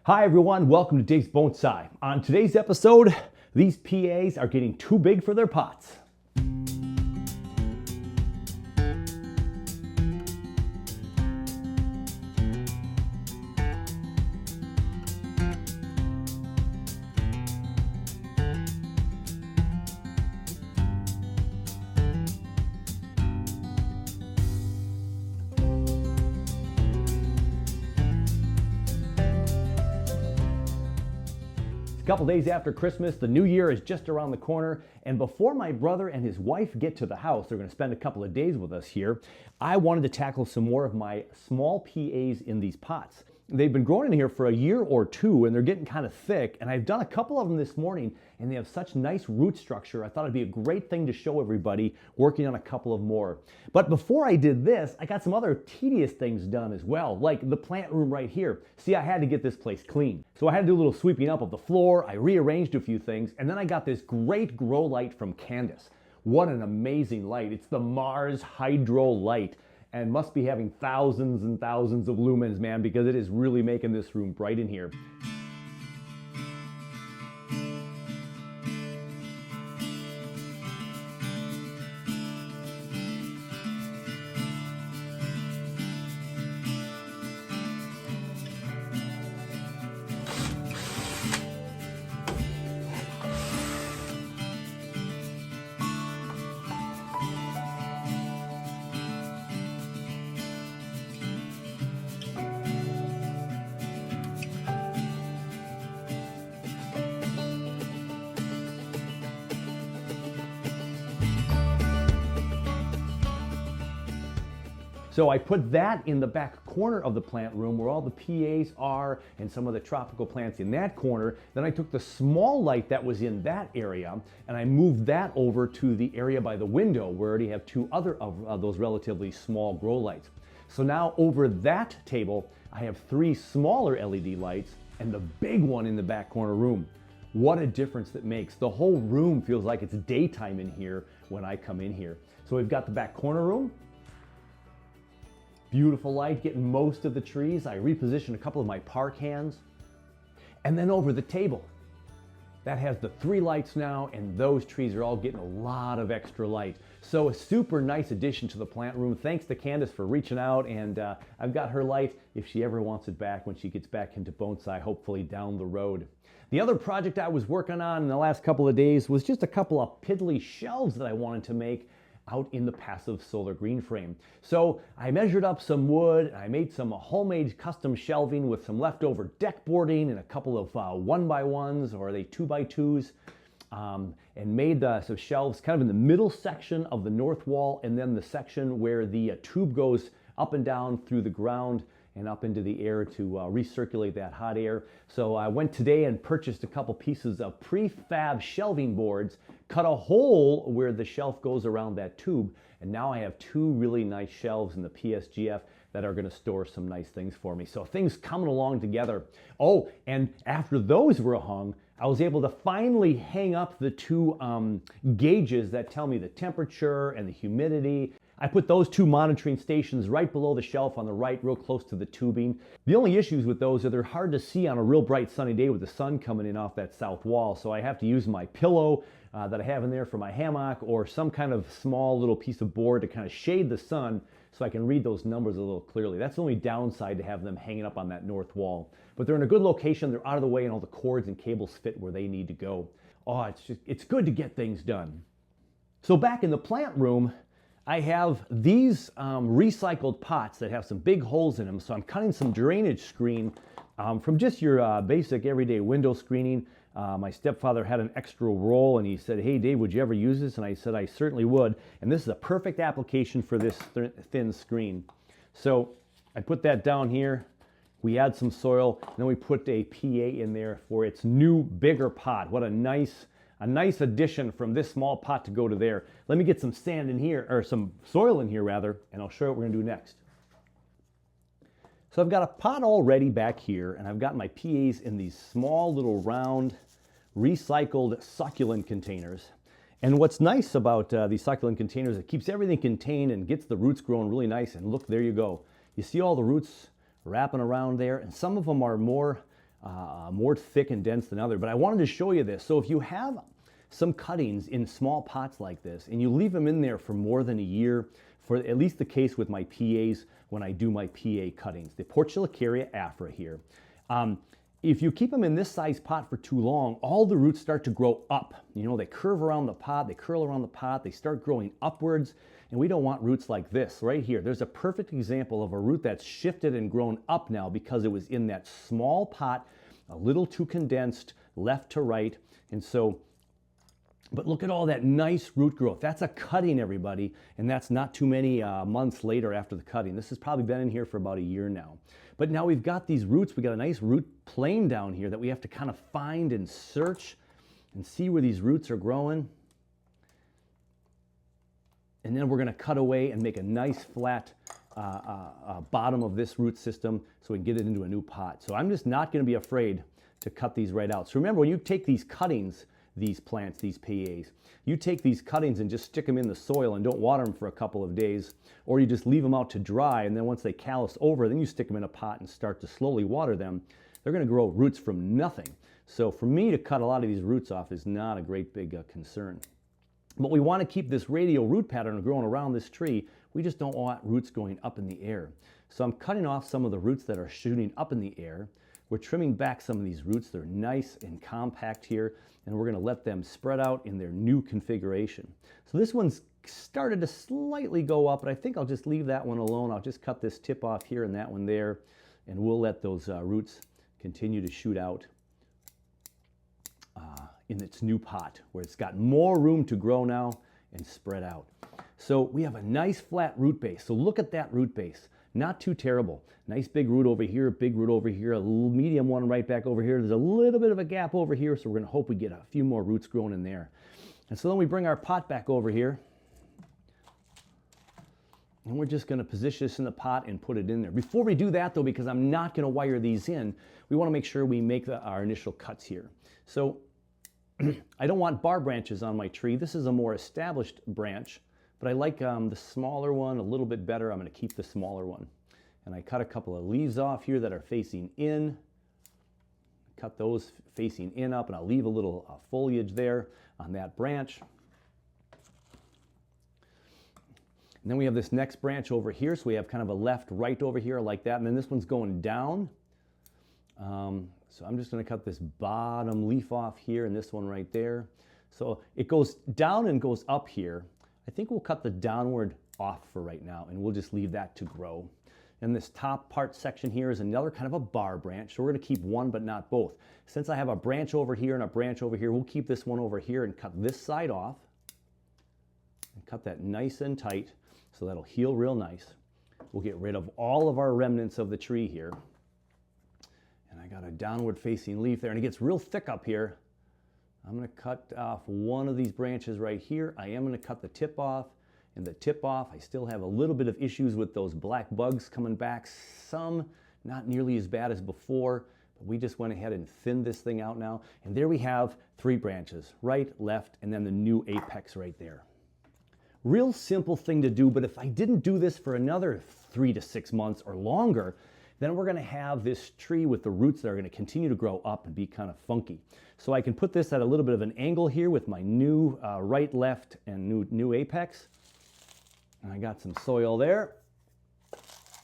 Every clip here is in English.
Hi everyone, welcome to Dave's Bonsai. On today's episode, these PAs are getting too big for their pots. A couple days after Christmas, the new year is just around the corner, and before my brother and his wife get to the house, they're going to spend a couple of days with us here, I wanted to tackle some more of my small PAs in these pots. They've been growing in here for a year or two, and they're getting kind of thick, and I've done a couple of them this morning, and they have such nice root structure. I thought it'd be a great thing to show everybody, working on a couple of more. But before I did this, I got some other tedious things done as well, like the plant room right here. See, I had to get this place clean. So I had to do a little sweeping up of the floor, I rearranged a few things, and then I got this great grow light from Candice. What an amazing light. It's the Mars Hydro Light, and must be having thousands and thousands of lumens, man, because it is really making this room bright in here. So I put that in the back corner of the plant room where all the PAs are and some of the tropical plants in that corner. Then I took the small light that was in that area and I moved that over to the area by the window where I already have two other of those relatively small grow lights. So now over that table, I have three smaller LED lights and the big one in the back corner room. What a difference that makes. The whole room feels like it's daytime in here when I come in here. So we've got the back corner room. Beautiful light, getting most of the trees. I repositioned a couple of my park hands. And then over the table, that has the three lights now, and those trees are all getting a lot of extra light. So a super nice addition to the plant room. Thanks to Candice for reaching out, and I've got her light if she ever wants it back when she gets back into bonsai, hopefully down the road. The other project I was working on in the last couple of days was just a couple of piddly shelves that I wanted to make out in the passive solar green frame. So I measured up some wood, and I made some homemade custom shelving with some leftover deck boarding and a couple of 1x1s, or are they 2x2s, and made some shelves kind of in the middle section of the north wall, and then the section where the tube goes up and down through the ground and up into the air to recirculate that hot air. So I went today and purchased a couple pieces of prefab shelving boards, cut a hole where the shelf goes around that tube, and now I have two really nice shelves in the PSGF that are gonna store some nice things for me. So things coming along together. Oh, and after those were hung, I was able to finally hang up the two gauges that tell me the temperature and the humidity. I put those two monitoring stations right below the shelf on the right, real close to the tubing. The only issues with those are they're hard to see on a real bright sunny day with the sun coming in off that south wall. So I have to use my pillow that I have in there for my hammock, or some kind of small little piece of board to kind of shade the sun so I can read those numbers a little clearly. That's the only downside to have them hanging up on that north wall. But they're in a good location, they're out of the way, and all the cords and cables fit where they need to go. Oh, it's good to get things done. So back in the plant room, I have these recycled pots that have some big holes in them. So I'm cutting some drainage screen from just your basic everyday window screening. My stepfather had an extra roll and he said, "Hey Dave, would you ever use this?" And I said, "I certainly would." And this is a perfect application for this thin screen. So I put that down here. We add some soil, and then we put a PA in there for its new bigger pot. What a nice addition from this small pot to go to there. Let me get some sand in here, or some soil in here rather, and I'll show you what we're gonna do next. So I've got a pot all ready back here, and I've got my PAs in these small little round recycled succulent containers. And what's nice about these succulent containers, it keeps everything contained and gets the roots growing really nice. And look, there you go. You see all the roots wrapping around there, and some of them are more more thick and dense than other. But I wanted to show you this. So if you have some cuttings in small pots like this and you leave them in there for more than a year, for at least the case with my PAs when I do my PA cuttings, the Portulacaria afra here. If you keep them in this size pot for too long, all the roots start to grow up. You know, they curve around the pot, they curl around the pot, they start growing upwards, and we don't want roots like this right here. There's a perfect example of a root that's shifted and grown up now because it was in that small pot, a little too condensed, left to right, and so, but look at all that nice root growth. That's a cutting, everybody, and that's not too many months later after the cutting. This has probably been in here for about a year now. But now we've got these roots, we got a nice root plane down here that we have to kind of find and search and see where these roots are growing. And then we're going to cut away and make a nice flat bottom of this root system so we can get it into a new pot. So I'm just not going to be afraid to cut these right out. So remember, when you take these cuttings, these plants, these PAs, you take these cuttings and just stick them in the soil and don't water them for a couple of days, or you just leave them out to dry, and then once they callus over, then you stick them in a pot and start to slowly water them. They're going to grow roots from nothing. So for me to cut a lot of these roots off is not a great big concern. But we want to keep this radial root pattern growing around this tree. We just don't want roots going up in the air. So I'm cutting off some of the roots that are shooting up in the air. We're trimming back some of these roots. They're nice and compact here, and we're going to let them spread out in their new configuration. So this one's started to slightly go up, but I think I'll just leave that one alone. I'll just cut this tip off here and that one there, and we'll let those roots continue to shoot out in its new pot, where it's got more room to grow now and spread out. So we have a nice flat root base. So look at that root base. Not too terrible. Nice big root over here, big root over here, a little medium one right back over here. There's a little bit of a gap over here, so we're going to hope we get a few more roots growing in there. And so then we bring our pot back over here, and we're just going to position this in the pot and put it in there. Before we do that, though, because I'm not going to wire these in, we want to make sure we make our initial cuts here. So I don't want bar branches on my tree. This is a more established branch, but I like the smaller one a little bit better. I'm going to keep the smaller one. And I cut a couple of leaves off here that are facing in. Cut those facing in up, and I'll leave a little foliage there on that branch. And then we have this next branch over here, so we have kind of a left-right over here like that, and then this one's going down. So I'm just going to cut this bottom leaf off here and this one right there. So it goes down and goes up here. I think we'll cut the downward off for right now, and we'll just leave that to grow. And this top part section here is another kind of a bar branch, so we're going to keep one but not both. Since I have a branch over here and a branch over here, we'll keep this one over here and cut this side off. And cut that nice and tight so that'll heal real nice. We'll get rid of all of our remnants of the tree here. And I got a downward facing leaf there, and it gets real thick up here. I'm going to cut off one of these branches right here. I am going to cut the tip off, and the tip off, I still have a little bit of issues with those black bugs coming back. Some not nearly as bad as before, but we just went ahead and thinned this thing out now. And there we have 3 branches, right, left, and then the new apex right there. Real simple thing to do, but if I didn't do this for another 3 to 6 months or longer, then we're going to have this tree with the roots that are going to continue to grow up and be kind of funky. So I can put this at a little bit of an angle here with my new right, left, and new apex. And I got some soil there.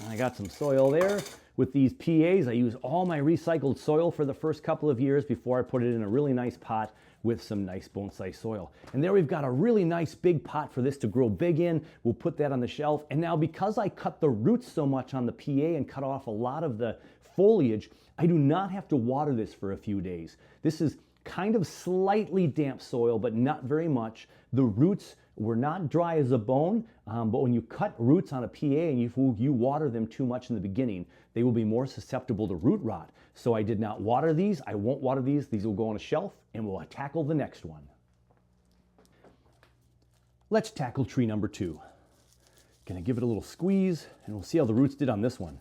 And I got some soil there. With these PAs, I use all my recycled soil for the first couple of years before I put it in a really nice pot with some nice bonsai soil. And there we've got a really nice big pot for this to grow big in. We'll put that on the shelf. And now because I cut the roots so much on the PA and cut off a lot of the foliage, I do not have to water this for a few days. This is kind of slightly damp soil, but not very much. The roots were not dry as a bone, but when you cut roots on a PA and you water them too much in the beginning, they will be more susceptible to root rot. So I did not water these. I won't water these. These will go on a shelf, and we'll tackle the next one. Let's tackle tree number 2. Gonna give it a little squeeze, and we'll see how the roots did on this one.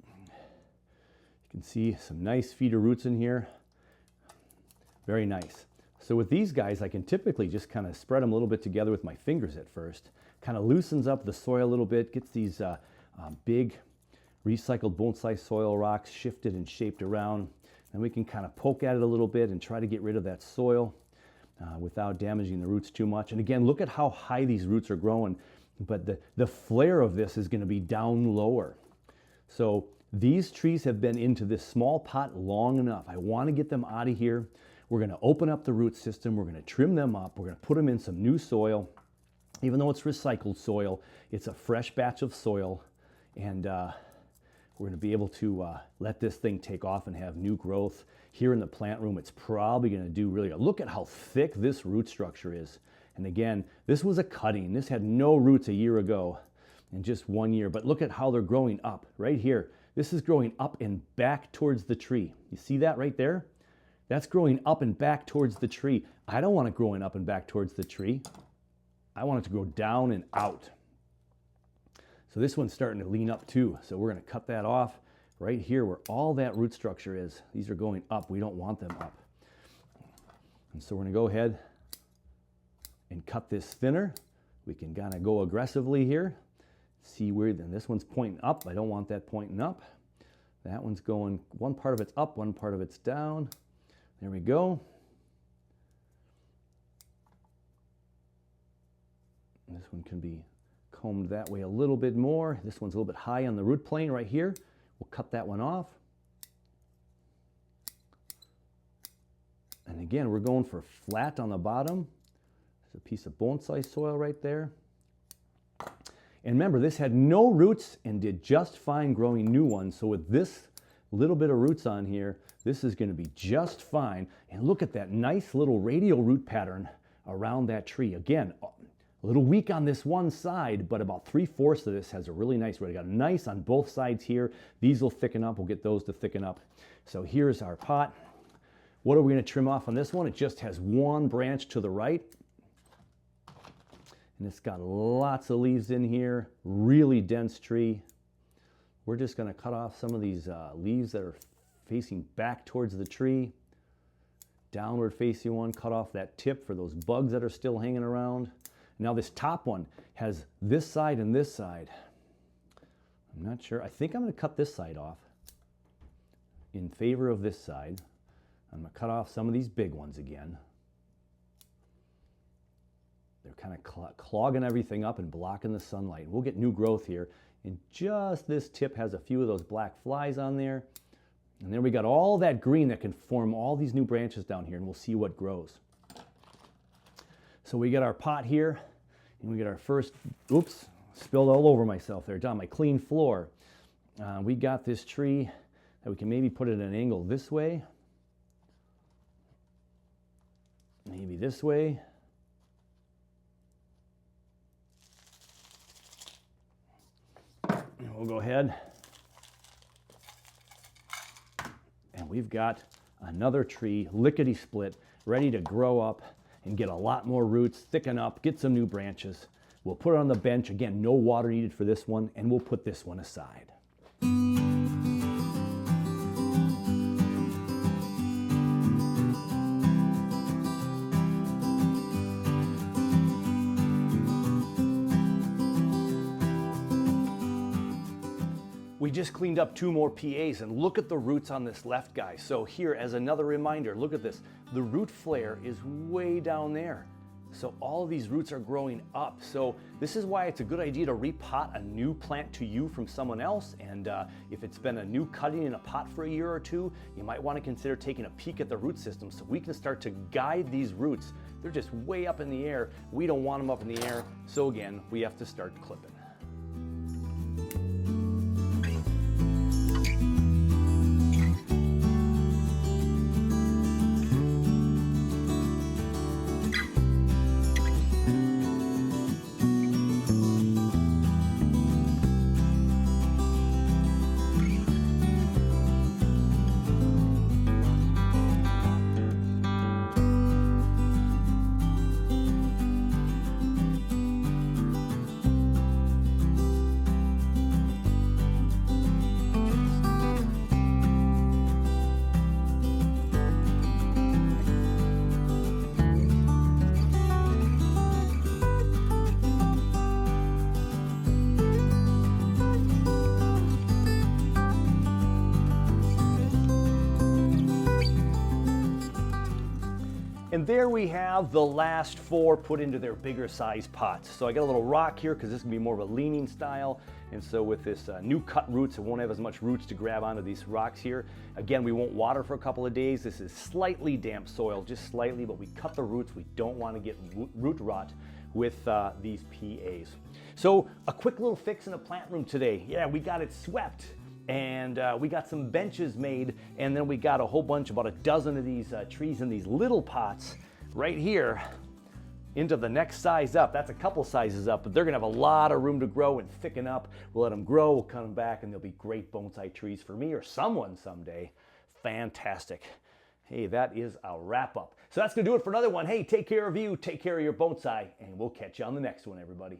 You can see some nice feeder roots in here. Very nice. So with these guys, I can typically just kind of spread them a little bit together with my fingers at first. Kind of loosens up the soil a little bit, gets these big recycled bonsai soil rocks shifted and shaped around. And we can kind of poke at it a little bit and try to get rid of that soil without damaging the roots too much. And again, look at how high these roots are growing, but the flare of this is going to be down lower. So these trees have been into this small pot long enough. I want to get them out of here. We're going to open up the root system. We're going to trim them up. We're going to put them in some new soil. Even though it's recycled soil, it's a fresh batch of soil, and we're going to be able to let this thing take off and have new growth. Here in the plant room, it's probably going to do really good. Look at how thick this root structure is. And again, this was a cutting. This had no roots a year ago in just 1 year, but look at how they're growing up right here. This is growing up and back towards the tree. You see that right there? That's growing up and back towards the tree. I don't want it growing up and back towards the tree. I want it to go down and out. So this one's starting to lean up too. So we're going to cut that off right here where all that root structure is. These are going up. We don't want them up. And so we're going to go ahead and cut this thinner. We can kind of go aggressively here. See where then this one's pointing up. I don't want that pointing up. That one's going, one part of it's up, one part of it's down. There we go. This one can be combed that way a little bit more. This one's a little bit high on the root plane right here. We'll cut that one off. And again, we're going for flat on the bottom. There's a piece of bonsai soil right there. And remember, this had no roots and did just fine growing new ones. So with this little bit of roots on here, this is going to be just fine. And look at that nice little radial root pattern around that tree. Again, a little weak on this one side, but about 3/4 of this has a really nice root. I got nice on both sides here. These will thicken up. We'll get those to thicken up. So here's our pot. What are we going to trim off on this one? It just has one branch to the right. And it's got lots of leaves in here. Really dense tree. We're just going to cut off some of these leaves that are facing back towards the tree. Downward facing one. Cut off that tip for those bugs that are still hanging around. Now this top one has this side and this side. I'm not sure. I think I'm going to cut this side off in favor of this side. I'm going to cut off some of these big ones again. They're kind of clogging everything up and blocking the sunlight. We'll get new growth here. And just this tip has a few of those black flies on there. And then we got all that green that can form all these new branches down here, and we'll see what grows. So we got our pot here, and we get our first, oops, spilled all over myself there, down my clean floor. We got this tree that we can maybe put it at an angle this way, maybe this way. And we'll go ahead, and we've got another tree, lickety split, ready to grow up and get a lot more roots, thicken up, get some new branches. We'll put it on the bench. Again, no water needed for this one, and we'll put this one aside. We just cleaned up 2 more PAs, and look at the roots on this left guy. So here, as another reminder, look at this. The root flare is way down there. So all of these roots are growing up. So this is why it's a good idea to repot a new plant to you from someone else. And if it's been a new cutting in a pot for a year or two, you might want to consider taking a peek at the root system so we can start to guide these roots. They're just way up in the air. We don't want them up in the air. So again, we have to start clipping. And there we have the last 4 put into their bigger size pots. So I got a little rock here because this is going to be more of a leaning style. And so with this new cut roots, it won't have as much roots to grab onto these rocks here. Again, we won't water for a couple of days. This is slightly damp soil, just slightly, but we cut the roots. We don't want to get root rot with these PAs. So a quick little fix in the plant room today. Yeah, we got it swept. And we got some benches made, and then we got a whole bunch, about a dozen of these trees in these little pots right here into the next size up. That's a couple sizes up, but they're gonna have a lot of room to grow and thicken up. We'll let them grow, we'll cut them back, and they'll be great bonsai trees for me or someone someday. Fantastic. Hey, that is our wrap up. So that's gonna do it for another one. Hey, take care of you, take care of your bonsai, and we'll catch you on the next one, everybody.